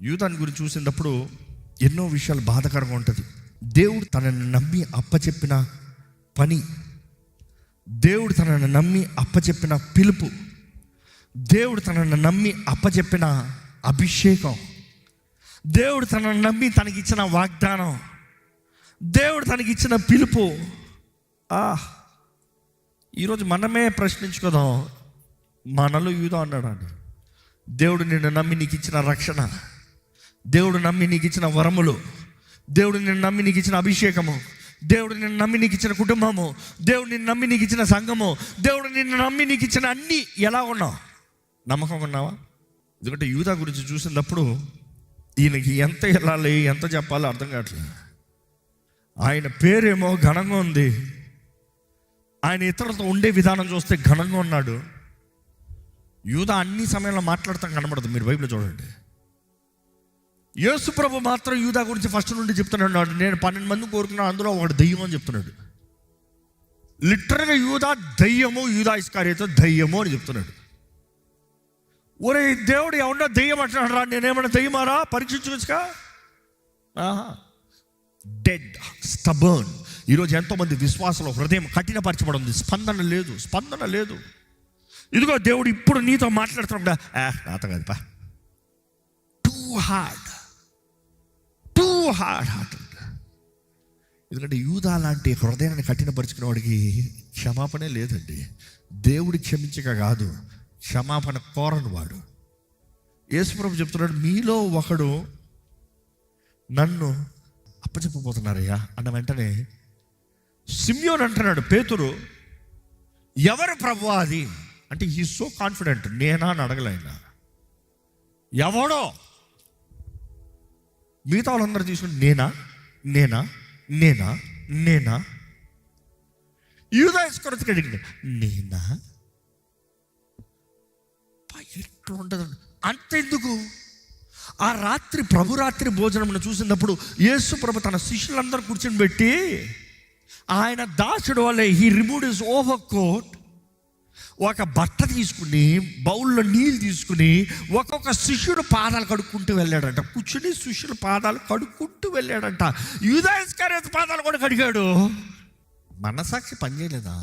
యూదాని గురించి చూసినప్పుడు ఎన్నో విషయాలు బాధాకరంగా ఉంటుంది. దేవుడు తనని నమ్మి అప్పచెప్పిన పని, దేవుడు తనని నమ్మి అప్పచెప్పిన పిలుపు, దేవుడు తనని నమ్మి అప్పచెప్పిన అభిషేకం, దేవుడు తనని నమ్మి తనకిచ్చిన వాగ్దానం, దేవుడు తనకిచ్చిన పిలుపు. ఈరోజు మనమే ప్రశ్నించుకుందాం, మనలో యూదా అన్నాడు అండి. దేవుడు నిన్ను నమ్మి నీకు ఇచ్చిన రక్షణ, దేవుడు నమ్మి నీకు ఇచ్చిన వరములు, దేవుడు నిన్ను నమ్మి నీకు ఇచ్చిన అభిషేకము, దేవుడు నిన్ను నమ్మి నీకు ఇచ్చిన కుటుంబము, దేవుడు నిన్ను నమ్మి నీకు ఇచ్చిన సంఘము, దేవుడు నిన్ను నమ్మి నీకు ఇచ్చిన అన్నీ ఎలా ఉన్నావు? నమ్మకంగా ఉన్నావా? ఎందుకంటే యూదా గురించి చూసినప్పుడు ఈయనకి ఎంత వెళ్ళాలి, ఎంత చెప్పాలో అర్థం కావట్లేదు. ఆయన పేరేమో ఘనంగా ఉంది, ఆయన ఇతరులతో ఉండే విధానం చూస్తే ఘనంగా ఉన్నాడు. యూదా అన్ని సమయంలో మాట్లాడతాం కనబడదు. మీరు బైబిల్ చూడండి. యేసు ప్రభు మాత్రం యూదా గురించి ఫస్ట్ నుండి చెప్తున్నాడు, నేను 12 మంది కోరుకున్నాను, అందులో ఒకడు దెయ్యం అని చెప్తున్నాడు. లిటరల్గా యూదా దెయ్యము, యూదా ఇస్కారియోతు దెయ్యము అని చెప్తున్నాడు. ఒరే దేవుడు ఎవరన్నా దెయ్యం అంటున్నాడు రా, నేనేమన్నా దెయ్యమారా పరీక్షించుకోవచ్చుగా. Dead, stubborn. ఈరోజు ఎంతోమంది విశ్వాసంలో హృదయం కఠినపరచబడి ఉంది, స్పందన లేదు. ఇదిగో దేవుడు ఇప్పుడు నీతో మాట్లాడుతున్నాడు, నాతో కదపా, టూ హార్డ్ హార్ట్. ఎందుకంటే యూదా లాంటి హృదయాన్ని కఠినపరుచుకునే వాడికి క్షమాపణే లేదండి. దేవుడి క్షమించక కాదు, క్షమాపణ కోరని వాడు. యేసుప్రభు చెప్తున్నాడు, మీలో ఒకడు నన్ను అప్పచెప్పబోతున్నారయ్యా అన్న వెంటనే సిమ్యోన్ అంటున్నాడు, పేతురు ఎవరు ప్రభువా అది అంటే, హీ సో కాన్ఫిడెంట్. నేనా అని అడగలేనా, ఎవడో. మిగతా వాళ్ళందరూ తీసుకుని నేనా యూదా ఇస్కరియోతు అడిగింది, నేనా? ఎట్లా ఉంటుంది అంతెందుకు? ఆ రాత్రి ప్రభురాత్రి భోజనం చూసినప్పుడు యేసు ప్రభు తన శిష్యులందరూ కూర్చొని పెట్టి, ఆయన దాసుడు వల్లే he removed his overcoat, ఒక బట్ట తీసుకుని బౌల్లో నీళ్ళు తీసుకుని ఒక్కొక్క శిష్యుడు పాదాలు కడుక్కుంటూ వెళ్ళాడంట. కూర్చుని శిష్యుల పాదాలు కడుక్కుంటూ వెళ్ళాడంట. యూదా ఇస్కరియోతు పాదాలు కూడా కడిగాడు. మనసాక్షి పనిచేయలేదా?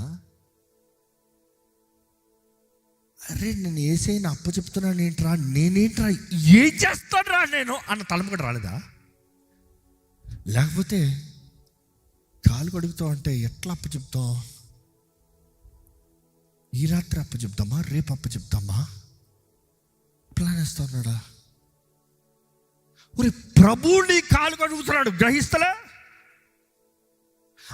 అరే నేను యేసయ్యని అప్పచెప్తున్నాను ఏంట్రా, నేనేంట్రా, ఏం చేస్తాను రా నేను అన్న తలంపు కూడా రాలేదా? లేకపోతే కాలు కడుగుతావు అంటే ఎట్లా అప్పచెప్తావు? ఈ రాత్రి అప్పచెప్తామా, రేపు అప్పచెప్తామా, ప్లాన్ వేస్తున్నాడా? ఒరే ప్రభువుని కాలు కడుగుతున్నాడు, గ్రహిస్తలే?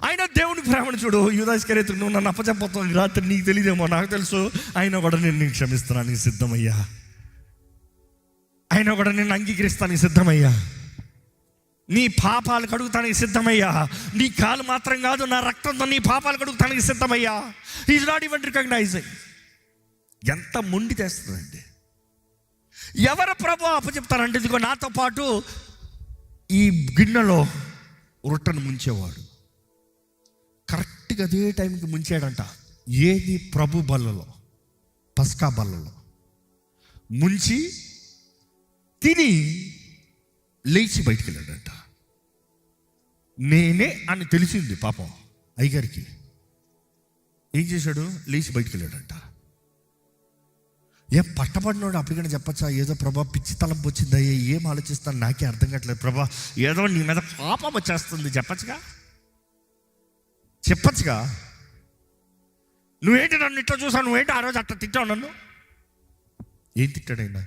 ఆయన దేవుని ప్రేమను చూడు. యూదా ఇస్కరియోతు, నువ్వు నన్ను అప్పచెప్పతావు ఈ రాత్రి, నీకు తెలియదేమో, నాకు తెలుసు. అయినా కూడా నేను నీకు క్షమిస్తాను, నీకు సిద్ధమయ్యా. అయినా కూడా నేను అంగీకరిస్తాను, సిద్ధమయ్యా. నీ పాపాలు కడుగుతానికి సిద్ధమయ్యా. నీ కాలు మాత్రం కాదు, నా రక్తంతో నీ పాపాలు కడుగుతానికి సిద్ధమయ్యా. Is not even recognising. ఎంత మొండి తెస్తుందండి. ఎవరు ప్రభు అప్పచెప్తారంటే, ఇదిగో నాతో పాటు ఈ గిన్నెలో రొట్టెను ముంచేవాడు. కరెక్ట్గా అదే టైంకి ముంచాడంట. ఏది? ప్రభు బల్లలో, పస్కా బల్లలో ముంచి తిని లేచి బయటికి వెళ్ళాడంట. నేనే అని తెలిసింది పాపం అయ్యగారికి. ఏం చేశాడు? లేచి బయటికి వెళ్ళాడంట. ఏం పట్టబడినోడు అప్పటికైనా చెప్పచ్చా, ఏదో ప్రభా పిచ్చి తలంపు వచ్చిందా, ఏం ఆలోచిస్తాను నాకే అర్థం కావట్లేదు ప్రభా, ఏదో నీ మీద పాపం వచ్చేస్తుంది చెప్పచ్చుగా. నువ్వేంటి నన్ను ఇట్లా చూసావు, నువ్వేంటి ఆ రోజు అట్లా తిట్టావు నన్ను? ఏం తిట్టాడైనా?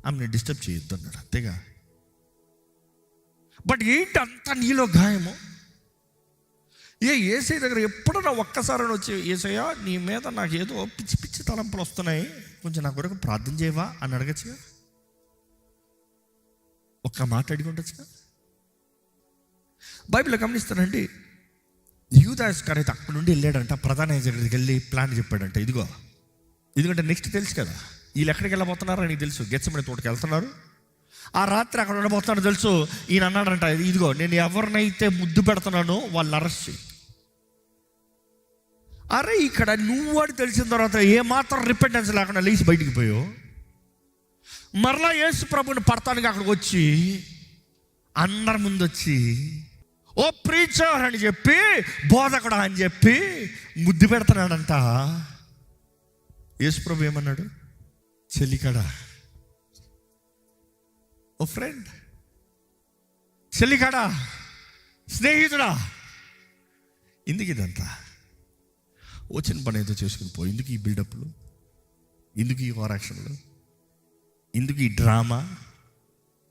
ఆమెను డిస్టర్బ్ చేయొద్దు అన్నాడు, అంతేగా. బట్ ఏంటి అంత నీలో గాయము? యేసయ్య దగ్గర ఎప్పుడన్నా ఒక్కసారి వచ్చి, యేసయ్య నీ మీద నాకు ఏదో పిచ్చి పిచ్చి తలంపులు వస్తున్నాయి, కొంచెం నా కొరకు ప్రార్థన చేయవా అని అడగచ్చుగా. ఒక్క మాట అడిగి ఉండొచ్చుగా. బైబిల్లో గమనిస్తానండి, యూదా ఇస్కరియోతు అక్కడి నుండి వెళ్ళాడంట, ప్రధాన యాజకుడి దగ్గరికి వెళ్ళి ప్లాన్ చెప్పాడంట. ఇదిగో, ఎందుకంటే నెక్స్ట్ తెలుసు కదా, వీళ్ళు ఎక్కడికి వెళ్ళబోతున్నారో నీకు తెలుసు. గెత్సేమనే తోటకి వెళ్తున్నారు, ఆ రాత్రి అక్కడ ఉండబోతున్నాడు తెలుసు. ఈయన అన్నాడంట, ఇదిగో నేను ఎవరినైతే ముద్దు పెడుతున్నానో వాళ్ళని అరెస్ట్ చేయి. అరే ఇక్కడ నువ్వు అని తెలిసిన తర్వాత ఏమాత్రం రిపెంటెన్స్ లేకుండా లేచి బయటికి పోయావు. మరలా యేసు ప్రభుని పడతానికి అక్కడికి వచ్చి అందరి ముందు వచ్చి ఓ ప్రీచర్ అని చెప్పి, బోధకుడా అని చెప్పి ముద్దు పెడుతున్నాడంట. యేసు ప్రభు ఏమన్నాడు? చెలికడా, ఓ ఫ్రెండ్, చెలికడా, స్నేహితుడా, ఎందుకు ఇదంతా? వచ్చిన పని ఏదో చేసుకుని పో. ఎందుకు ఈ బిల్డప్లు, ఎందుకు ఈ ఓవరాక్షన్లు, ఎందుకు ఈ డ్రామా?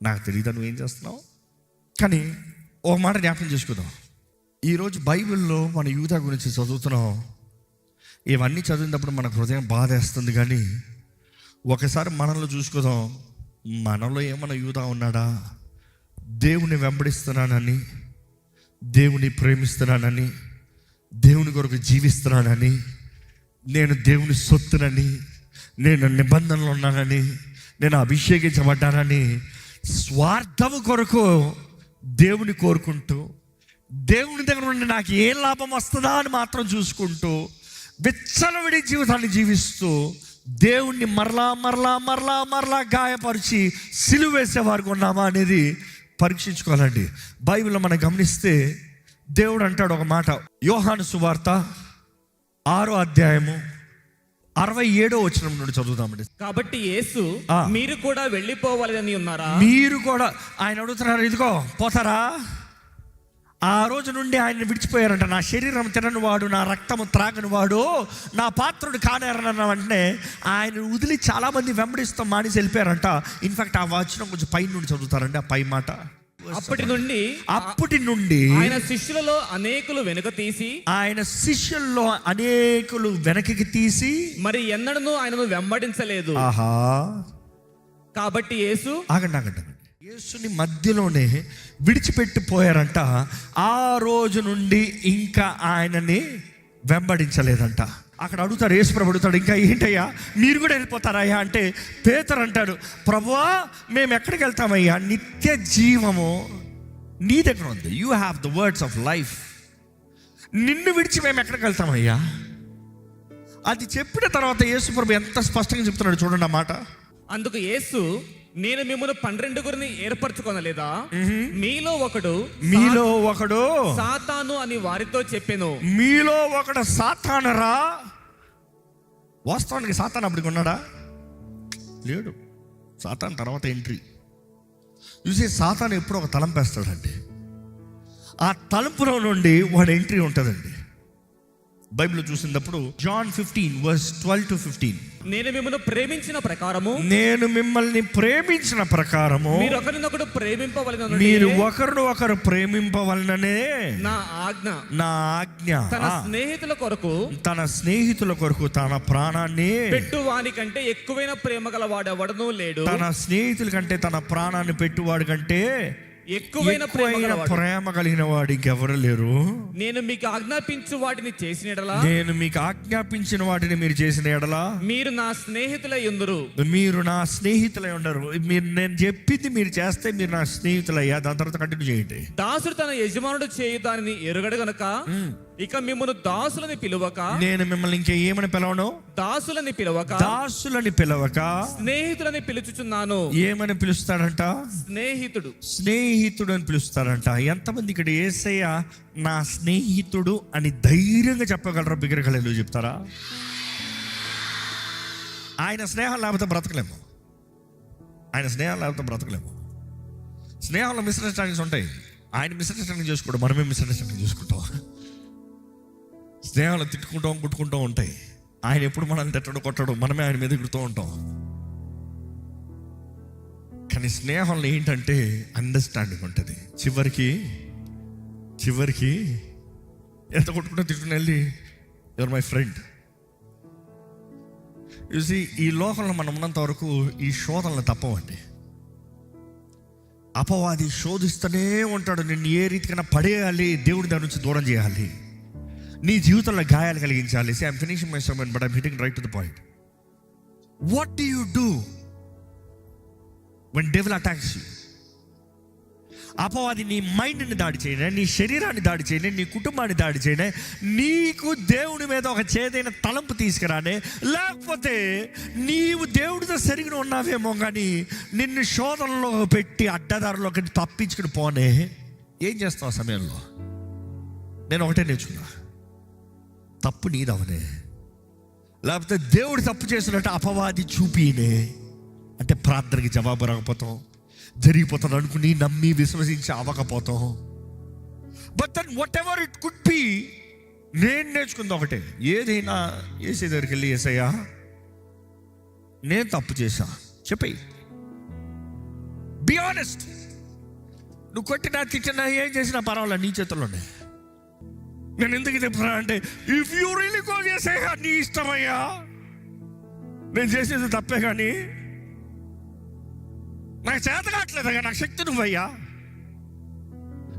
నాకు తెలియదా నువ్వేం చేస్తున్నావు? కానీ ఒక మాట జ్ఞాపకం చేసుకుందాం. ఈరోజు బైబిల్లో మన యూదా గురించి చదువుతున్నాం. ఇవన్నీ చదివినప్పుడు మనకు హృదయం బాధేస్తుంది. కానీ ఒకసారి మనలో చూసుకుందాం. మనలో ఏమన్నా యూదా ఉన్నాడా? దేవుని వెంబడిస్తున్నానని, దేవుని ప్రేమిస్తున్నానని, దేవుని కొరకు జీవిస్తున్నానని, నేను దేవుని సొత్తునని, నేను నిబంధనలు ఉన్నానని, నేను అభిషేకించబడ్డానని స్వార్థము కొరకు దేవుని కోరుకుంటూ, దేవుని దగ్గర నుండి నాకు ఏం లాభం వస్తుందా అని మాత్రం చూసుకుంటూ విచ్చలవిడి జీవితాన్ని జీవిస్తూ దేవుణ్ణి మరలా మరలా మరలా మరలా గాయపరిచి సిలువ వేసేవారికి ఉన్నామా అనేది పరీక్షించుకోవాలండి. బైబిల్లో మనం గమనిస్తే దేవుడు అంటాడు ఒక మాట. యోహాను సువార్త 6వ అధ్యాయము 67వ వచనం నుండి చదువుతామండి. కాబట్టి యేసు, మీరు కూడా వెళ్ళిపోవాలని ఉన్నారా? మీరు కూడా, ఆయన అడుగుతున్నారు, ఇదిగో పోతారా? ఆ రోజు నుండి ఆయన విడిచిపోయారంట. నా శరీరం తినని వాడు, నా రక్తము త్రాగని వాడు నా పాత్రుడు కానేరన్న వెంటనే ఆయన వదిలి చాలామంది వెంబడిస్తాం మానేసి వెళ్ళిపోయారంట. ఇన్ఫాక్ట్ ఆ వచనం కొంచెం పై నుండి చదువుతారండి, ఆ పై మాట. అప్పటి నుండి ఆయన శిష్యులలో అనేకులు వెనకకి తీసి మరి ఎన్నడూ ఆయనను వెంబడించలేదు. ఆహా. కాబట్టి యేసు, ఆగండి, యేసుని మధ్యలోనే విడిచిపెట్టిపోయారంట. ఆ రోజు నుండి ఇంకా ఆయనని వెంబడించలేదంట. అక్కడ అడుగుతారు, యేసు ప్రభు అడుగుతాడు, ఇంకా ఏంటయ్యా మీరు కూడా వెళ్ళిపోతారయ్యా అంటే పేతురు అంటాడు, ప్రభువా మేము ఎక్కడికి వెళ్తామయ్యా? నిత్య జీవము నీ దగ్గర ఉంది. You have the words of life. నిన్ను విడిచి మేము ఎక్కడికి వెళ్తామయ్యా? అది చెప్పిన తర్వాత యేసు ప్రభు ఎంత స్పష్టంగా చెప్తున్నాడు చూడండి ఆ మాట. అందుకు యేసు, నేను మిమ్మల్ని 12 ఏర్పరచుకోనలేదా? మీలో ఒకడు సాతాను అని వారితో చెప్పెను. మీలో ఒకడు సాతానురా. వాస్తవానికి సాతాను అప్పటికి ఉన్నాడా? లేడు. సాతాను తర్వాత ఎంట్రీ. చూసి సాతాను ఎప్పుడు ఒక తలంపు వేస్తాడండి. ఆ తలంపులో నుండి వాడు ఎంట్రీ ఉంటుందండి. బైబిల్ చూసినప్పుడు John 15:12-15, నేను మిమ్మల్ని ప్రేమించిన ప్రకారము మీరు ఒకరిని ఒకరు ప్రేమింపవలననే నా ఆజ్ఞ. తన స్నేహితుల కొరకు తన ప్రాణాన్ని పెట్టువాని కంటే ఎక్కువైన ప్రేమ గల వాడెవడనూ లేడు. తన స్నేహితుల కంటే తన ప్రాణాన్ని పెట్టువాడు కంటే ఎక్కువైన ప్రేమ కలిగిన వాడు ఇంకెవరు లేరు. నేను మీకు ఆజ్ఞాపించిన వాటిని మీరు చేసిన ఎడల మీరు నా స్నేహితులై ఉందరు. మీరు నేను చెప్పింది మీరు చేస్తే మీరు నా స్నేహితులయ్యా. దాని తర్వాత కంటిన్యూ చేయండి. దాసుడు తన యజమానుడు చేయు దానిని ఎరుగడు గనుక ఇక మిమ్మల్ని దాసులని పిలవక, నేను మిమ్మల్ని ఇంకా ఏమని పిలవను? దాసులని పిలవక స్నేహితులని పిలుచుచున్నాను. ఏమని పిలుస్తాడంట? స్నేహితుడు అని పిలుస్తారంట. ఎంతమంది ఇక్కడ యేసయ్య నా స్నేహితుడు అని ధైర్యంగా చెప్పగలరా? బిగ్గరగలలు చెప్తారా? ఆయన స్నేహం లేకపోతే బ్రతకలేము. స్నేహంలో మిస్అండర్స్టాండింగ్స్ ఉంటాయి. ఆయన మిస్అండర్స్టాండింగ్ చేసుకోడు, మనమే మిస్అండర్స్టాండింగ్ చేసుకుంటాం. స్నేహాలు తిట్టుకుంటాం, కుట్టుకుంటూ ఉంటాయి. ఆయన ఎప్పుడు మనల్ని తిట్టడు, కొట్టడు, మనమే ఆయన మీద ఎగురుతూ ఉంటాం. కానీ స్నేహంలో ఏంటంటే అండర్స్టాండింగ్ ఉంటుంది. చివరికి ఎంత కొట్టుకుంటూ తిట్టుకుని వెళ్ళి యువర్ మై ఫ్రెండ్. చూసి ఈ లోకంలో మనం ఉన్నంత వరకు ఈ శోధనలు తప్పవండి. అపవాది శోధిస్తూనే ఉంటాడు. నిన్ను ఏ రీతికైనా పడేయాలి, దేవుడి దాని నుంచి దూరం చేయాలి, నీ జీవితంలో గాయాలు కలిగించాలి. I'm finishing my sermon but I'm hitting right to the point. What do you do when devil attacks you? అపవాది నీ మైండ్ని దాడి చేయనే, నీ శరీరాన్ని దాడి చేయనే, నీ కుటుంబాన్ని దాడి చేయనే, నీకు దేవుని మీద ఒక చేదైన తలంపు తీసుకురానే, లేకపోతే నీవు దేవుడితో సరిగిన ఉన్నావేమో కానీ నిన్ను శోధనలో పెట్టి అడ్డదారులోకి తప్పించుకుని పోనే. ఏం చేస్తావు ఆ సమయంలో? నేను ఒకటే నేర్చుకున్నా, తప్పు నీదవనే, లేకపోతే దేవుడు తప్పు చేసినట్టు అపవాది చూపినే. అంటే ప్రార్థనకి జవాబు రాకపోతాం, జరిగిపోతాను అనుకుని నమ్మి విశ్వసించి అవ్వకపోతాం. But then whatever it could be, నేను నేర్చుకుంది ఒకటే, ఏదైనా ఏసై దగ్గరికి వెళ్ళి, ఏసయ్యా నేను తప్పు చేశా చెప్పి, బి ఆనెస్ట్. నువ్వు కొట్టినా తిట్టినా ఏం చేసినా పర్వాలేదు, నీ చేతుల్లోనే. నేను ఎందుకు చెప్తున్నా అంటే, ఇఫ్ యూ రియల్లీ గో చేసేయా, నీ ఇష్టమయ్యా, నేను చేసేది తప్పే, కానీ నాకు చేత కావట్లేదయ్యా, నాకు శక్తి నువ్వయ్యా.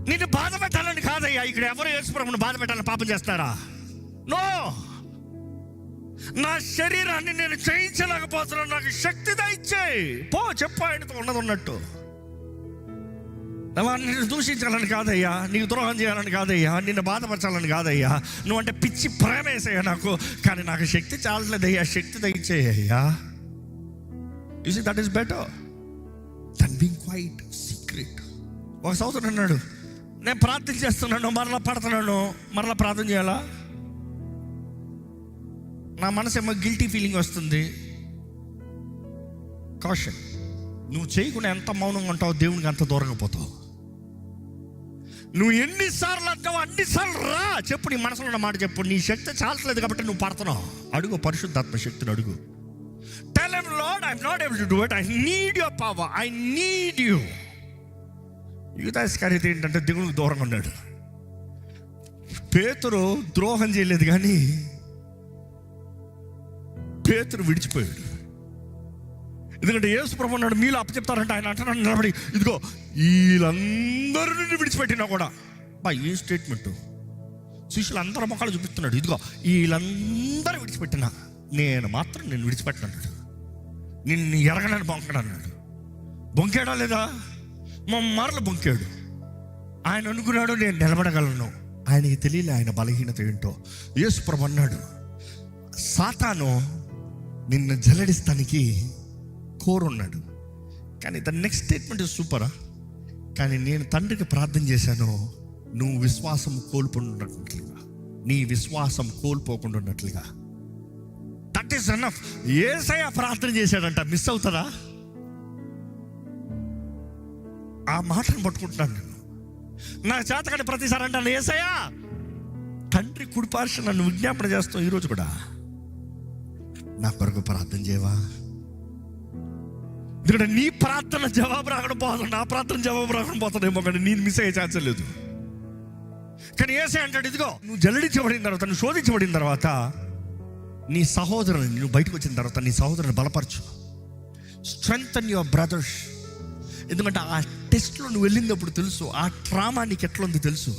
నిన్ను బాధ పెట్టాలని కాదయ్యా, ఇక్కడ ఎవరు యేసుప్రభుని బాధ పెట్టాలని పాపం చేస్తారా? నో, నా శరీరాన్ని నేను చేయించలేకపోతున్నాను, నాకు శక్తి దయచేయి. పో చెప్పు ఆయనతో ఉన్నది ఉన్నట్టు. నిన్ను దూషించాలని కాదయ్యా, నీకు ద్రోహం చేయాలని కాదయ్యా, నిన్ను బాధపరచాలని కాదయ్యా, నువ్వంటే పిచ్చి ప్రేమ వేసయ్యా నాకు, కానీ నాకు శక్తి చాలట్లేదయ్యా, శక్తి దయచేయ్యా. You see, that is better than being quiet secret. ఒక సోదరుడు అన్నాడు, నేను ప్రార్థన చేస్తున్నాను, మరలా పడుతున్నాను, మరలా ప్రార్థన చేయాలా? నా మనసు ఏమో గిల్టీ ఫీలింగ్ వస్తుంది. కాషన్, నువ్వు చేయకుండా ఎంత మౌనంగా ఉంటావు, దేవునికి అంత దూరంగా పోతావు. నువ్వు ఎన్నిసార్లు అంటావు అన్నిసార్లు రా చెప్పు, నీ మనసులో ఉన్న మాట చెప్పు. నీ శక్తి చాలట్లేదు కాబట్టి నువ్వు పడుతున్నావు, అడుగు పరిశుద్ధాత్మ శక్తిని అడుగు. Tell him, Lord, I'm not able to do it. I need your power. I need you. యూదా ఇస్కరియోతు ఏంటంటే దేవునికి దూరంగా ఉన్నాడు. పేతురు ద్రోహం చేయలేదు, కానీ పేతురు విడిచిపోయాడు. ఎందుకంటే యేసు ప్రభు అన్నాడు, మీలో అప్పచెప్తారంటే ఆయన అంటున్నాడు నిలబడి, ఇదిగో వీళ్ళందరూ నిన్ను విడిచిపెట్టినా కూడా. ఈ స్టేట్మెంట్ శిష్యులు అందరూ మొక్కలు చూపిస్తున్నాడు, ఇదిగో వీళ్ళందరూ విడిచిపెట్టినా నేను మాత్రం నిన్ను విడిచిపెట్టినాడు. నిన్ను ఎరగనని బొంకడు అన్నాడు. బొంకాడా లేదా? మరల బొంకాడు. ఆయన అనుకున్నాడు నేను నిలబడగలను. ఆయనకి తెలియలే ఆయన బలహీనత ఏంటో. యేసు ప్రభు అన్నాడు, సాతాను నిన్ను జల్లడిస్తానికి కోరున్నాడు, కానీ ద నెక్స్ట్ స్టేట్మెంట్ ఇస్ సూపరా. కానీ నేను తండ్రికి ప్రార్థన చేశాను, నువ్వు విశ్వాసం కోల్పోకున్నట్లుగా, నీ విశ్వాసం కోల్పోకుండా ఉన్నట్లుగా. That is enough. యేసయ్య ప్రార్థన చేశాడంట, మిస్ అవుతారా? ఆ మాటను పట్టుకుంటున్నాను నేను. నా చేతకాని ప్రతిసారి అంటాను, యేసయ్య తండ్రి కుడిపార్శ్వ నన్ను విజ్ఞాపన చేస్తావు, ఈరోజు కూడా నా కొరకు ప్రార్థన చేయవా? ఎందుకంటే నీ ప్రార్థన జవాబు రాకుండా పోతుంది, నా ప్రార్థన జవాబు రాకుండా పోతుందేమో, కానీ నేను మిస్ అయ్యే ఛాన్స్ లేదు. కానీ యేసయ్య అంటాడు, ఇదిగో నువ్వు జల్లడించబడిన తర్వాత, నువ్వు శోధించబడిన తర్వాత, నీ సహోదరుని, నువ్వు బయటకు వచ్చిన తర్వాత నీ సహోదరుని బలపరచు. Strengthen your brothers. ఎందుకంటే ఆ టెస్ట్లో నువ్వు వెళ్ళినప్పుడు తెలుసు, ఆ ట్రామా నీకు ఎట్లా ఉంది తెలుసు.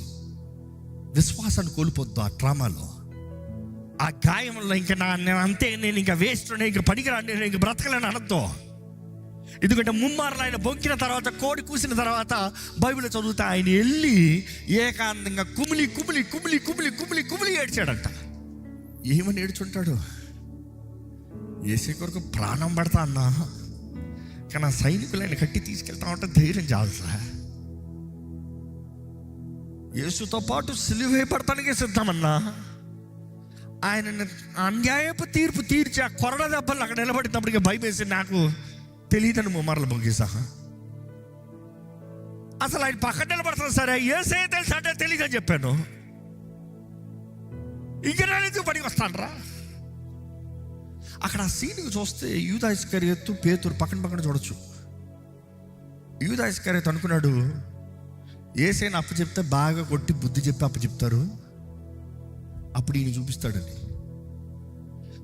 విశ్వాసాన్ని కోల్పోద్దు ఆ ట్రామాలో, ఆ గాయంలో. ఇంకా నేను అంతే, నేను ఇంకా వేస్ట్, నేను ఇంకా పనికిరాను, నేను ఇంకా బ్రతకలేను అనద్దు. ఎందుకంటే ముమ్మారులు ఆయన బొంకిన తర్వాత, కోడి కూసిన తర్వాత బైబిల్ చదువుతా ఆయన వెళ్ళి ఏకాంతంగా కుమిలి కుమిలి కుమిలి కుమిలి కుమిలి కుమిలి ఏడ్చాడంట. ఏమని ఏడ్చుంటాడు? యేసయ్య కొరకు ప్రాణం పడతా అన్నా, కానీ ఆ సైనికులు ఆయన కట్టి తీసుకెళ్తా ఉంటే ధైర్యం చాలు సార్. యేసుతో పాటు సిలువ వేయబడటానికే సిద్ధమన్నా, ఆయన అన్యాయపు తీర్పు తీర్చి ఆ కొరడ దెబ్బలు అక్కడ నిలబడినప్పటికీ భయం వేసి, నాకు తెలియదని ముమ్మర్లు బొంగిసా. అసలు ఆయన పక్కన నిలబడతాను సరే, యేసయ్య తెలుసు అంటే తెలియదని చెప్పాను. ఇంకా నేను పనికి వస్తానరా? అక్కడ ఆ సీన్కి చూస్తే యూదా ఇస్కరియోతు పేతురు పక్కన చూడొచ్చు. యూదా ఇస్కరియోతు అనుకున్నాడు, యేసయ్యని అప్పు చెప్తే బాగా కొట్టి బుద్ధి చెప్పి అప్పు చెప్తారు, అప్పుడు ఈయన చూపిస్తాడని.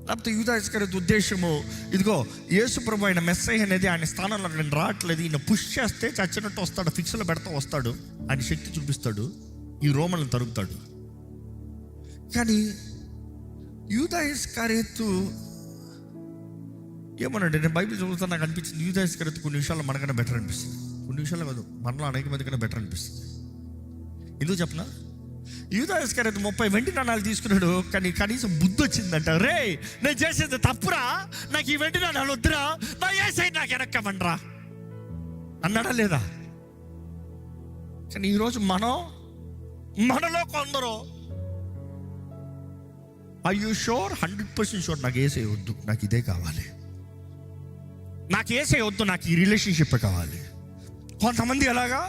లేకపోతే యూదా ఇస్కరియోతు ఉద్దేశము, ఇదిగో యేసు ప్రభు ఆయన మెస్సయ్య అనేది ఆయన స్థానంలో నేను రావట్లేదు, ఈయన పుష్ చేస్తే చచ్చినట్టు వస్తాడు, ఫిక్స్లో పెడతా వస్తాడు, ఆయన శక్తి చూపిస్తాడు, ఈ రోమలను తరుగుతాడు. కానీ యూదా ఇస్కరియోతు ఏమన్నాడు? నేను బైబిల్ చదువుతా, నాకు అనిపించింది యూదా ఇస్కరియోతు కొన్ని విషయాల్లో మనకన్నా బెటర్ అనిపిస్తుంది. కొన్ని నిమిషాలు కాదు, మనలో అనేక మంది కన్నా బెటర్ అనిపిస్తుంది. ఎందుకు చెప్పనా? యూదా ఇస్కరియోతు 30 వెండి నాణాలు తీసుకున్నాడు, కానీ కనీసం బుద్ధి వచ్చిందంట. రే, నేను చేసేది తప్పురా, నాకు ఈ వెండి నాణాలు వద్దురా, నా యేసయ్య నాకు వెనక్కమండ్రా అన్నాడా లేదా? కానీ ఈరోజు మనలో కొందరు ఆర్ యూ షూర్, 100% షూర్, నాకు యేసయ్య వద్దు, నాకు ఇదే కావాలి, నాకు యేసయ్య వద్దు, నాకు ఈ రిలేషన్షిప్ కావాలి. కొంతమంది ఎలాగా,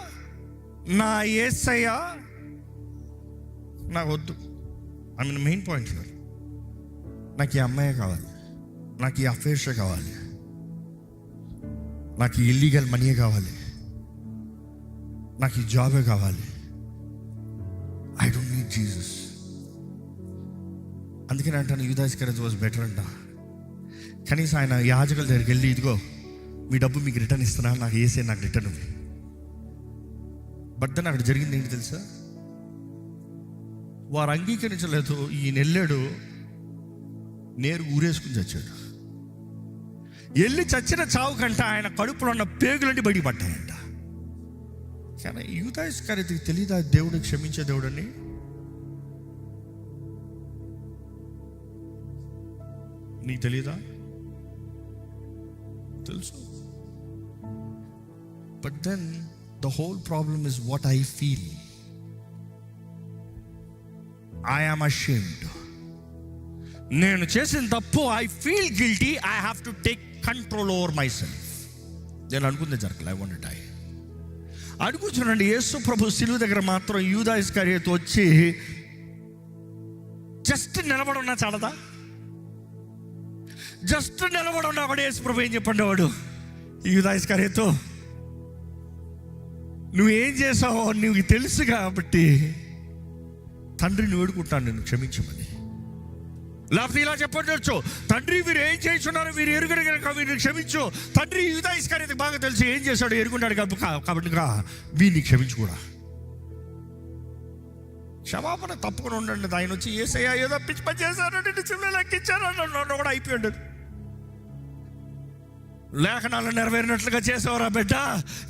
నా యేసయ్య నాకు వద్దు, I mean main point here, నాకు ఈ అమ్మాయి కావాలి, నాకు ఈ అఫేర్స్ కావాలి, నాకు ఈ ఇల్లీగల్ మనీ కావాలి, నాకు ఈ జాబే కావాలి, ఐ డోంట్ నీడ్ జీసస్. అందుకని అంటాను యూదా ఇస్కరియోతు వాజ్ బెటర్ అంట. కనీసం ఆయన యాజకుల దగ్గరికి వెళ్ళి, ఇదిగో మీ డబ్బు మీకు రిటర్న్ ఇస్తున్నా, నాకు యేసయ్య నాకు రిటర్న్ ఉంది. బట్ దెన్ అక్కడ జరిగింది ఏంటి తెలుసా? వారు అంగీకరించలేదు. ఈయన వెళ్ళాడు, నేరు ఊరేసుకుని చచ్చాడు. వెళ్ళి చచ్చిన చావు కంట ఆయన కడుపులో ఉన్న పేగులన్నీ బయట పడ్డాయంట. కానీ యూదా ఇస్కరియోతుకి తెలీదా దేవుడు క్షమించే దేవుడని? నీకు తెలీదా? తెలుసు. But then the whole problem is what I feel. I am ashamed. నేను చేసిన తప్పు, I feel guilty, I have to take control over myself. నేను అనుకుందే జరగలే, ఐ వాంట్ టు డై. అడుగుచునండి, యేసు ప్రభు సిలువ దగ్గర మాత్రం యూదా ఇస్కరియోతు వచ్చి జస్ట్ నిలబడున్నా చాలదా? జస్ట్ నిలబడున్నా కూడా యేసు ప్రభు ఏం చెప్పండి, వాడు యూదా ఇస్కరియోతు, నువ్వేం చేసావో నీకు తెలుసు కాబట్టి తండ్రిని వేడుకుంటాను నేను క్షమించమని. లేకపోతే ఇలా చెప్పొచ్చు, తండ్రి వీరు ఏం చేస్తున్నారు, వీరు ఎరుగుడు కనుక వీరిని క్షమించు. తండ్రి యూదా ఇస్కరియోతుకి బాగా తెలుసు ఏం చేశాడు, ఎరుగున్నాడు కాబట్టి వీరిని క్షమించు కూడా. క్షమాపణ తప్పకుండా ఉండండి. ఆయన వచ్చి యేసయ్య ఏదో పిచ్చి పని చేశారు, నిన్ను సిలువలో ఎక్కించారు అన్న కూడా అయిపోయాడు. లేఖనాలు నెరవేరినట్లుగా చేసేవారా బిడ్డ,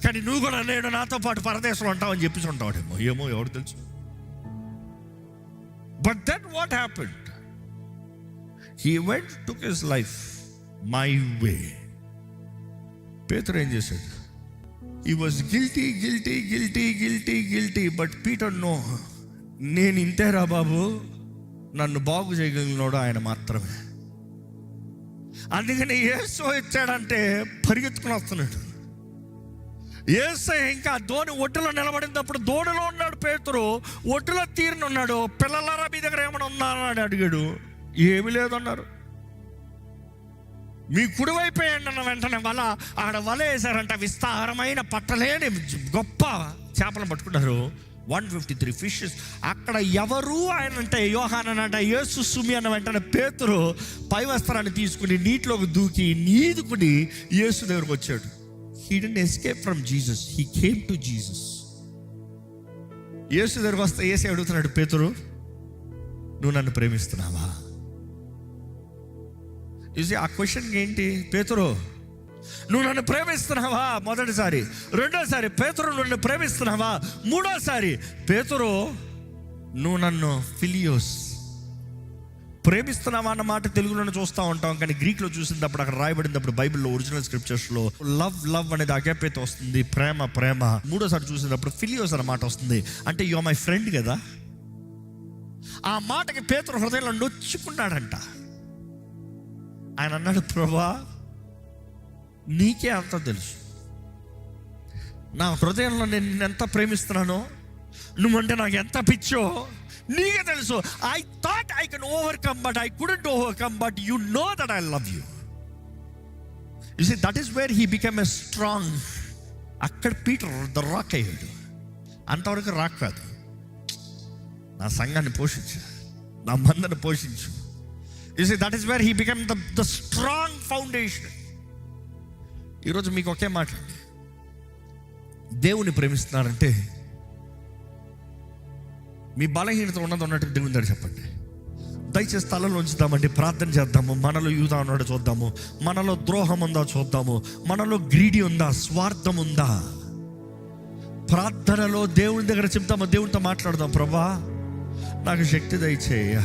కానీ నువ్వు కూడా నేను నాతో పాటు పరదేశంలో ఉంటావు అని చెప్పేసి ఉంటావాడేమో, ఏమో ఎవరు తెలుసు. But then what happened? He went, took his life my way. Peter ఏం చేశాడు? He was guilty. But Peter no, నేను ఇంతేరా బాబు, నన్ను బాగు చేయగలిగినోడు ఆయన మాత్రమే. అందుకని యేసు ఇచ్చాడంటే పరిగెత్తుకుని వస్తున్నాడు. యేసయ్య ఇంకా దోణి ఒడ్డులో నిలబడినప్పుడు దోణిలో ఉన్నాడు పేతురు, ఒడ్డులో తీరునున్నాడు. పిల్లలారా మీ దగ్గర ఏమైనా ఉందా అని అడిగాడు. ఏమీ లేదన్నారు. మీ కుడివైపోయండి అన్న వెంటనే ఆడ వల వేశారంట. విస్తారమైన పట్టలేని గొప్ప చేపలు పట్టుకున్నారు, 153 ఫిషెస్. అక్కడ ఎవరు ఆయన అంటే యోహానంట, యేసు సుమి అన్న వెంటనే పేతురు పై వస్త్రాన్ని తీసుకుని నీటిలోకి దూకి నీదుకుని యేసు దగ్గరకు వచ్చాడు. He didn't escape from Jesus, he came to Jesus. యేసు దగ్గరకు వస్తే యేసు అడుగుతున్నాడు, పేతురు నువ్వు నన్ను ప్రేమిస్తున్నావా? చూసి ఆ క్వశ్చన్ ఏంటి, పేతురు నువ్వు నన్ను ప్రేమిస్తున్నావా? మొదటిసారి. రెండోసారి, పేతురు నువ్వు నన్ను ప్రేమిస్తున్నావా? మూడోసారి, పేతురు నువ్వు నన్ను ఫిలియోస్ ప్రేమిస్తున్నావా అన్న మాట తెలుగులోనే చూస్తూ ఉంటాం, కానీ గ్రీక్లో చూసినప్పుడు అక్కడ రాయబడినప్పుడు బైబిల్లో ఒరిజినల్ స్క్రిప్చర్స్లో లవ్ అనేది అగేపేతో వస్తుంది, ప్రేమ. మూడోసారి చూసినప్పుడు ఫిలియోస్ అన్న మాట వస్తుంది, అంటే యు ఆర్ మై ఫ్రెండ్ కదా. ఆ మాటకి పేతురు హృదయంలో నొచ్చుకున్నాడంట. ఆయన అన్నాడు, ప్రభువా నీకే అంత తెలుసు, నా హృదయంలో నేను నిన్నెంత ప్రేమిస్తున్నానో, నువ్వంటే నాకు ఎంత పిచ్చో నీకే తెలుసు. I thought I can overcome but I couldn't overcome, but you know that I love you. You see that is where he become a strong. అక్కడ పీటర్ ద రాక్ అయ్యాడు. అంతవరకు రాక్ కాదు, నా సంఘాన్ని పోషించు, నా మందను పోషించు. You see that is where he become the strong foundation. ఈరోజు మీకు ఒకే మాట, దేవుని ప్రేమిస్తున్నారంటే మీ బలహీనత ఉన్నట్టు దేవుని దగ్గర చెప్పండి. దయచేసి స్థలంలో ఉంచుదామండి, ప్రార్థన చేద్దాము. మనలో యూదా ఉన్నాడో చూద్దాము, మనలో ద్రోహం ఉందా చూద్దాము, మనలో గ్రీడీ ఉందా, స్వార్థం ఉందా. ప్రార్థనలో దేవుని దగ్గర చెప్తామా, దేవునితో మాట్లాడదాం. ప్రభా నాకు శక్తి దయచేయ,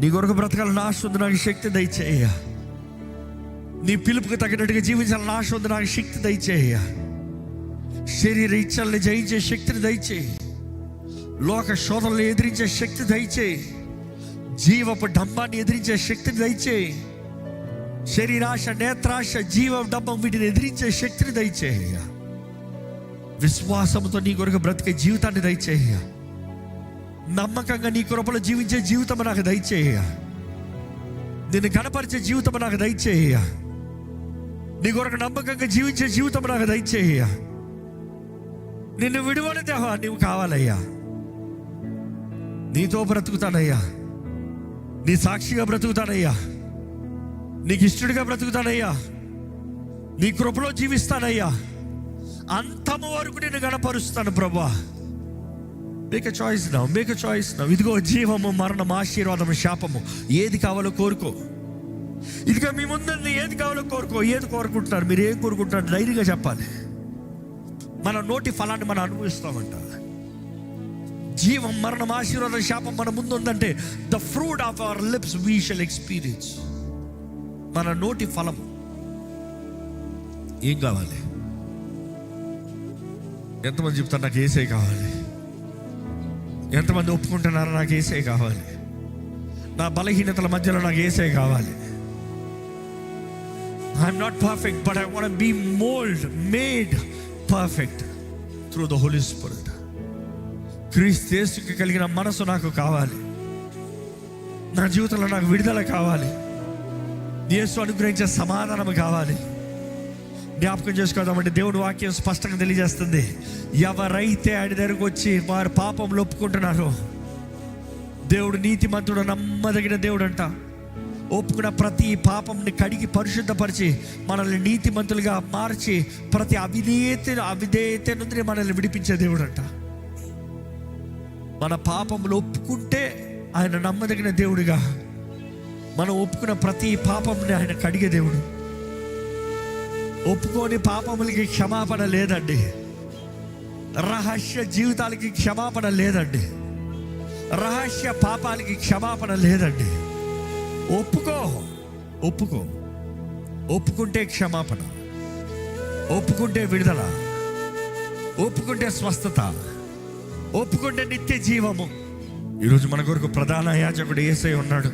నీ కొరకు బ్రతకాలని ఆశ ఉంది, నాకు శక్తి దయచేయ. నీ పిలుపుకి తగినట్టుగా జీవించాలని ఆశ ఉంది, నాకు శక్తి దయచేయ. శరీర ఇచ్చల్ని జయించే శక్తిని దయచేయి. లోక శోధనలు ఎదిరించే శక్తి దయచేయి. జీవపు డంబాన్ని ఎదిరించే శక్తిని దయచేయి. శరీరాశ, నేత్రాశ, జీవ డంబం వీటిని ఎదిరించే శక్తిని దయచేయ. విశ్వాసంతో నీ కొరకు బ్రతికే జీవితాన్ని దయచేయ. నమ్మకంగా నీ కృపలో జీవించే జీవితం నాకు దయచేయ. నిన్ను కనపరిచే జీవితం నాకు దయచేయ. నీ కొరకు నమ్మకంగా జీవించే జీవితం నాకు దయచేయ. నిన్ను విడువని దేవా నీవు కావాలయ్యా. నీతో బ్రతుకుతానయ్యా, నీ సాక్షిగా బ్రతుకుతానయ్యా, నీకు ఇష్టడిగా బ్రతుకుతానయ్యా, నీ కృపలో జీవిస్తానయ్యా. అంతము వరకు నేను గణపరుస్తాను ప్రభా. Make a choice now, make a choice now. ఇదిగో జీవము, మరణం, ఆశీర్వాదము, శాపము, ఏది కావాలో కోరుకో. ఇదిగో మీ ముందు ఏది కావాలో కోరుకో. ఏది కోరుకుంటున్నారు, మీరు ఏం కోరుకుంటున్నారు ధైర్యంగా చెప్పాలి. మన నోటి ఫలాన్ని మనం అనుభవిస్తామంట. జీవం, మరణం, ఆశీర్వాదం, శాపం మన ముందు ఉందంటే the fruit of our lips we shall experience. మన నోటి ఫలం ఏం కావాలి? ఎంతమంది చెప్తారు నాకు ఏసే కావాలి? ఎంతమంది ఒప్పుకుంటున్నారో నాకు ఏసే కావాలి? నా బలహీనతల మధ్యలో నాకు ఏసే కావాలి. I'm not perfect but I want be made perfect through the Holy Spirit. క్రీస్తు యేసుకి కలిగిన మనసు నాకు కావాలి. నా జీవితంలో నాకు విడుదల కావాలి. యేసు అనుగ్రహించే సమాధానం కావాలి. జ్ఞాపకం చేసుకోదామంటే దేవుడు వాక్యం స్పష్టంగా తెలియజేస్తుంది. ఎవరైతే ఆయన దగ్గరకు వచ్చి వారు పాపంలో ఒప్పుకుంటున్నారో, దేవుడు నీతిమంతుడు, నమ్మదగిన దేవుడు అంట. ఒప్పుకున్న ప్రతి పాపంని కడిగి పరిశుద్ధపరిచి మనల్ని నీతిమంతులుగా మార్చి ప్రతి అవిధేయత నుండి మనల్ని విడిపించే దేవుడు అంట. మన పాపములు ఒప్పుకుంటే ఆయన నమ్మదగిన దేవుడిగా, మనం ఒప్పుకున్న ప్రతి పాపంని ఆయన కడిగే దేవుడు. ఒప్పుకోని పాపములకి క్షమాపణ లేదండి. రహస్య జీవితాలకి క్షమాపణ లేదండి. రహస్య పాపాలకి క్షమాపణ లేదండి. ఒప్పుకో. ఒప్పుకుంటే క్షమాపణ, ఒప్పుకుంటే విడుదల, ఒప్పుకుంటే స్వస్థత, ఒప్పుకుంటే నిత్య జీవము. ఈరోజు మన కొరకు ప్రధాన యాజకుడు యేసయ్య ఉన్నాడు.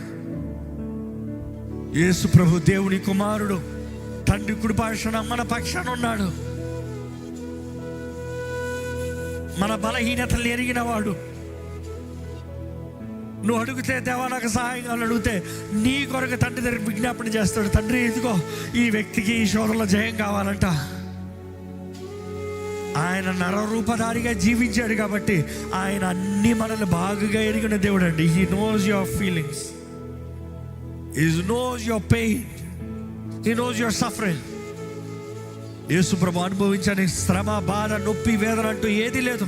యేసు ప్రభు దేవుని కుమారుడు, తండ్రి కుడిపార్శ్వన మన పక్షాన ఉన్నాడు. మన బలహీనతలు ఎరిగిన వాడు. నువ్వు అడిగితే దేవా నాకు సహాయం కావాలని అడిగితే నీ కొరకు తండ్రి దగ్గర విజ్ఞాపన చేస్తాడు. తండ్రి ఇదిగో ఈ వ్యక్తికి ఈ శోధనలో జయం కావాలంట. ఆయన నరరూపధారిగా జీవించాడు కాబట్టి ఆయన అన్ని మనల్ని బాగుగా ఎరిగిన దేవుడు అండి. He knows your feelings, he knows your pain, he knows your suffering. యేసు ప్రభు అనుభవించని శ్రమ, బాధ, నొప్పి, వేదన అంటూ ఏది లేదు.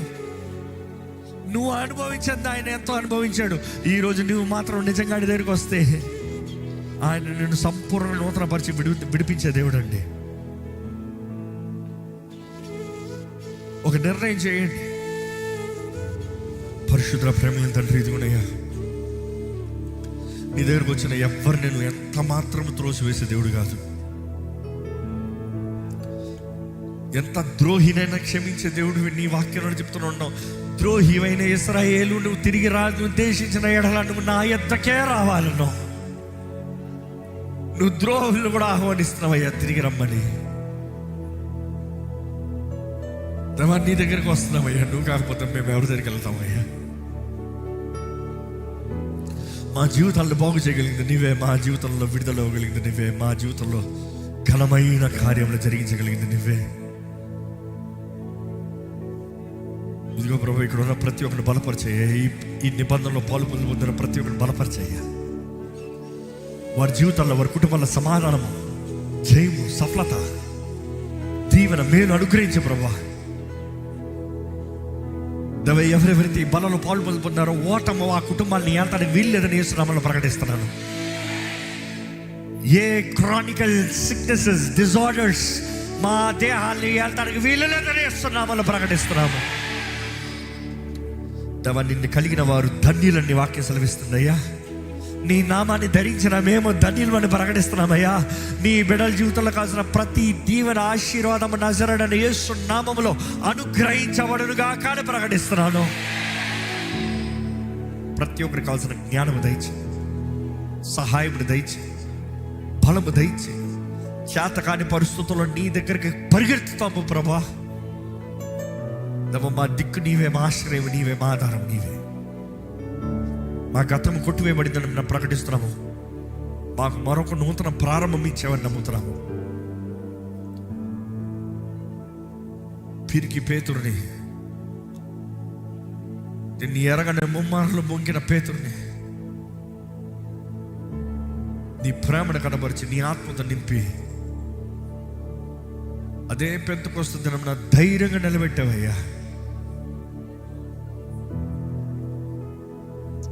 నువ్వు అనుభవించింది ఆయన ఎంతో అనుభవించాడు. ఈరోజు నువ్వు మాత్రం నిజంగా ఆయన దగ్గరికి వస్తే ఆయన నిన్ను సంపూర్ణ నూతనపరిచి విడిపించే దేవుడు అండి. ఒక నిర్ణయం చేయండి. పరిశుద్ధ ప్రేమ తండ్రి, ఇదిగోనయ్యా నీ దగ్గరకు వచ్చిన ఎవరు నేను ఎంత మాత్రం త్రోసివేసే దేవుడు కాదు. ఎంత ద్రోహినైనా క్షమించే దేవుడు. నీ వాక్యంలో చెప్తూనే ఉన్నావు, ద్రోహివైన ఇశ్రాయేలు నువ్వు తిరిగి రాజు ఉద్దేశించిన ఎడల నువ్వు నా యొద్దకే రావాలను. నువ్వు ద్రోహులను కూడా ఆహ్వానిస్తున్నావయ్యా తిరిగి రమ్మని. నీ దగ్గరికి వస్తున్నామయ్యా. నువ్వు కాకపోతే మేము ఎవరి దగ్గరికి వెళ్తామయ్యా? మా జీవితాలను బాగు చేయగలిగింది నీవే. మా జీవితంలో విడుదల ఇవ్వగలిగింది నీవే. మా జీవితంలో ఘనమైన కార్యములు జరిగించగలిగింది నీవే. ఇదిగో ప్రభు, ఇక్కడ ఉన్న ప్రతి ఒక్కరిని బలపరిచేయ. ఈ నిబంధనలో పాలు పొందుతున్న ప్రతి ఒక్కరిని బలపరిచేయ. వారి జీవితాల్లో, వారి కుటుంబాల సమాధానము, జయము, సఫలత, దీవెన, మేలు అనుగ్రహించే ప్రభు. ఎవరెవరైతే ఈ బలంలో పాలు పొందుతున్నారో ఓటము ఆ కుటుంబాన్ని అంతని వీల్లేదని యేసునామములో ప్రకటిస్తున్నాను. ఏ క్రానికల్ సిక్నెసెస్, డిజార్డర్స్, మా దేహాన్ని వెళ్తానికి వీలు లేదని ఇస్తున్నామని ప్రకటిస్తున్నాము. దేవా, నిన్ను కలిగిన వారు ధన్యులని వాక్యం సెలవిస్తుందయ్యా. నీ నామాన్ని ధరించిన మేము ధన్యులని ప్రకటిస్తున్నామయ్యా. నీ బిడ్డల జీవితంలో కావాల్సిన ప్రతి దీవెన ఆశీర్వాదము నజరేయుడైన యేసు నామములో అనుగ్రహించబడునుగా కానీ ప్రకటిస్తున్నాను. ప్రతి ఒక్కరికి కావాల్సిన జ్ఞానము దయచి, సహాయమును దయచి, బలము దయచి, చేతకాని పరిస్థితుల్లో నీ దగ్గరికి పరిగెత్తుతాము ప్రభా. మా దిక్కు నీవే, మా ఆశ్రయం నీవే, మా ఆధారం నీవే. మా గతము కొట్టువేయబడిందని మేము ప్రకటిస్తున్నాము. మాకు మరొక నూతన ప్రారంభం ఇచ్చామని నమ్ముతున్నాము. పిరికి పేతురుని, నిన్ను ఎరగని ముమ్మార్లు మొంగిన పేతురుని నీ ప్రేమను కనబరిచి నీ ఆత్మతో నింపి అదే పెంతెకొస్తు దినమున ధైర్యంగా నిలబెట్టావయ్యా.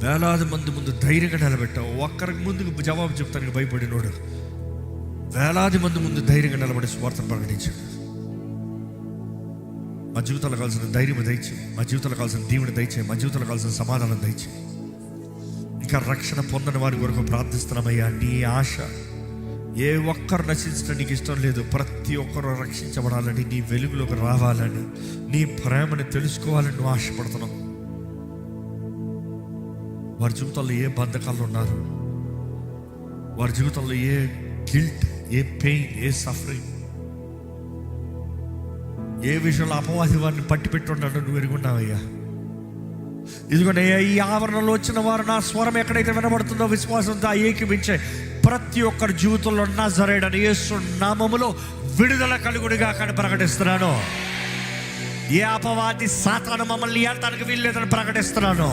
వేలాది మంది ముందు ధైర్యంగా నిలబెట్టావు. ఒక్కరికి ముందుకు జవాబు చెప్తానికి భయపడినోడు వేలాది మంది ముందు ధైర్యంగా నిలబడి స్వార్థను ప్రకటించాడు. మా జీవితాలకు కావాల్సిన ధైర్యం దయచేయి, మా జీవితాలకు కావాల్సిన దీవెన దయచేయి, మా జీవితాలకు కావాల్సిన సమాధానం దయచేయి. ఇంకా రక్షణ పొందని వారి కొరకు ప్రార్థిస్తున్నామయ్యా. నీ ఆశ ఏ ఒక్కరు నశించడం నీకు ఇష్టం లేదు. ప్రతి ఒక్కరు రక్షించబడాలని, నీ వెలుగులోకి రావాలని, నీ ప్రేమని తెలుసుకోవాలని నువ్వు ఆశపడుతున్నావు. వారి జీవితంలో ఏ బంధకాలు ఉన్నారు, వారి జీవితంలో ఏ గిల్ట్, ఏ పెయిన్, ఏ సఫరింగ్, ఏ విషయంలో అపవాది వారిని పట్టి పెట్టున్నాడో నువ్వు ఎరుగున్నావయ్యా. ఇదిగోనే ఈ ఆవరణలో వచ్చిన వారు నా స్వరం ఎక్కడైతే వినబడుతుందో విశ్వాసంతో ఏకీభించే ప్రతి ఒక్కరి జీవితంలో నజరేయుడైన యేసు నామములో విడుదల కలుగుడుగా కానీ ప్రకటిస్తున్నాను. ఏ అపవాది సాతాను మమ్మల్ని ఏల్తానికి వీల్లేదని ప్రకటిస్తున్నాను.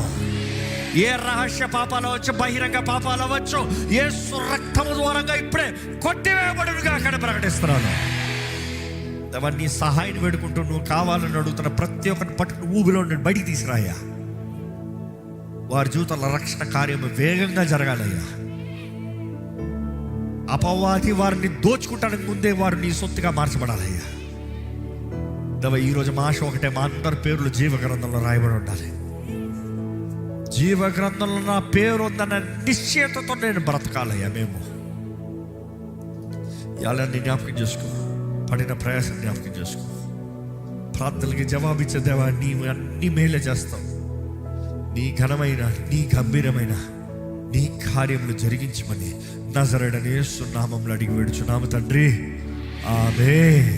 ఏ రహస్య పాపాలు అవ్వచ్చు, బహిరంగ పాపాలు అవ్వచ్చు, యేసు రక్తము ద్వారంగా ఇప్పుడే కొట్టివేయబడునుగా కానీ ప్రకటిస్తున్నాను. అవన్నీ సహాయం వేడుకుంటూ నువ్వు కావాలని అడుగుతున్న ప్రతి ఒక్కరిని పట్టుకుని ఊబిలో నుండి బయటికి తీసుకురాయ్యా. వారి జీవితంలో రక్షణ కార్యము వేగంగా జరగాలయ్యా. అపవాది వారిని దోచుకుంటానికి ముందే వారు నీ సొత్తుగా మార్చబడాలయ్యా. ఈరోజు మా ఆశ ఒకటే, మా అందరి పేర్లు జీవ గ్రంథంలో రాయబడి ఉండాలి. జీవ గ్రంథంలో నా పేరు ఉందన్న నిశ్చయతతో నేను బ్రతకాలయ్యా. మేము ఇలా జ్ఞాపకం చేసుకో, పడిన ప్రయాసం జ్ఞాపకం చేసుకో. ప్రార్థనలకి జవాబిచ్చే దేవా, నీవు అన్ని మేలే చేస్తావు. నీ ఘనమైన, నీ గంభీరమైన నీ కార్యములు జరిగించమని నజరేయుడైన యేసు నామములో అడిగి వేడుచున్నాము తండ్రి. ఆమేన్.